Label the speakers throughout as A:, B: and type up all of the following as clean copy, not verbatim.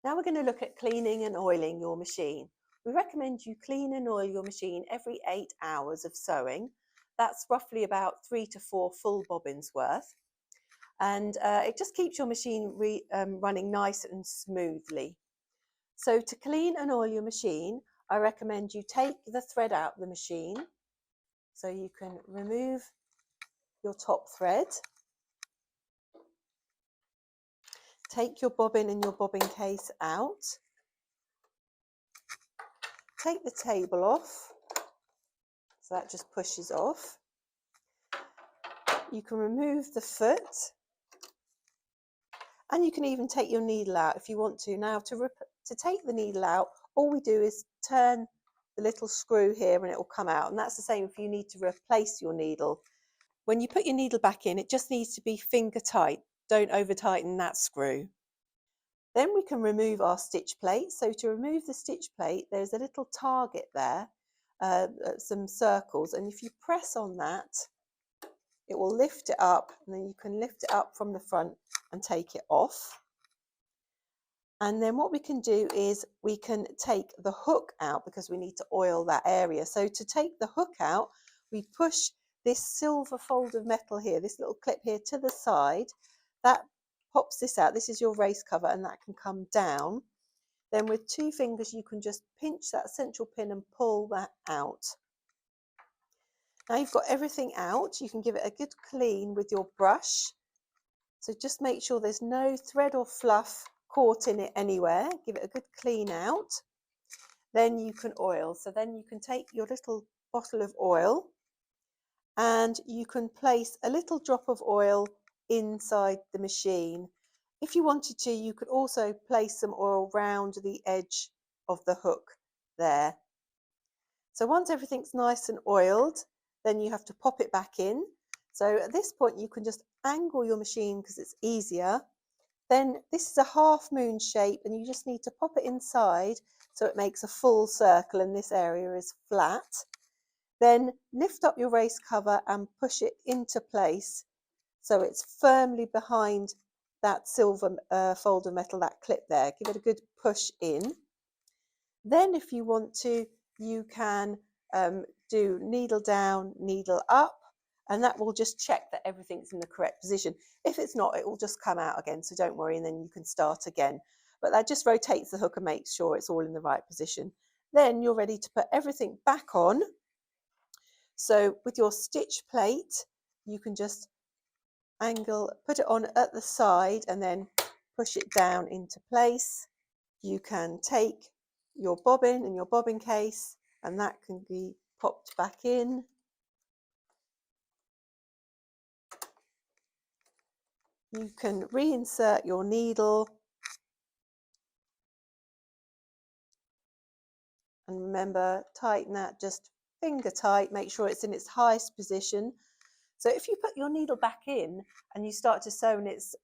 A: Now we're going to look at cleaning and oiling your machine. We recommend you clean and oil your machine every 8 hours of sewing. That's roughly about 3 to 4 full bobbins worth. And it just keeps your machine running nice and smoothly. So to clean and oil your machine, I recommend you take the thread out of the machine. So you can remove your top thread. Take your bobbin and your bobbin case out. Take the table off, so that just pushes off. You can remove the foot, and you can even take your needle out if you want to. Now to take the needle out, all we do is turn the little screw here and it will come out, and that's the same if you need to replace your needle. When you put your needle back in, it just needs to be finger tight. Don't over tighten that screw. Then we can remove our stitch plate. So to remove the stitch plate, there's a little target there, some circles, and if you press on that, it will lift it up, and then you can lift it up from the front and take it off. And then what we can do is we can take the hook out because we need to oil that area. So to take the hook out, we push this silver fold of metal here, this little clip here to the side. That pops this out. This is your race cover, and that can come down. Then with 2 fingers you can just pinch that central pin and pull that out. Now you've got everything out, you can give it a good clean with your brush. So just make sure there's no thread or fluff caught in it anywhere. Give it a good clean out. Then you can oil. So then you can take your little bottle of oil and you can place a little drop of oil inside the machine. If you wanted to, you could also place some oil round the edge of the hook there. So once everything's nice and oiled, then you have to pop it back in. So at this point you can just angle your machine because it's easier. Then this is a half moon shape and you just need to pop it inside so it makes a full circle and this area is flat. Then lift up your race cover and push it into place so it's firmly behind that silver fold of metal, that clip there. Give it a good push in. Then if you want to, you can do needle down, needle up, and that will just check that everything's in the correct position. If it's not, it will just come out again, so don't worry, and then you can start again. But that just rotates the hook and makes sure it's all in the right position. Then you're ready to put everything back on. So with your stitch plate, you can just angle, put it on at the side and then push it down into place. You can take your bobbin and your bobbin case and that can be popped back in. You can reinsert your needle and remember, tighten that just finger tight, make sure it's in its highest position. So if you put your needle back in and you start to sew and it's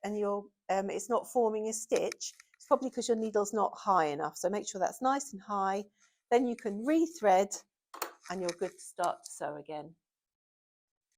A: not forming a stitch, it's probably because your needle's not high enough. So make sure that's nice and high. Then you can re-thread and you're good to start to sew again.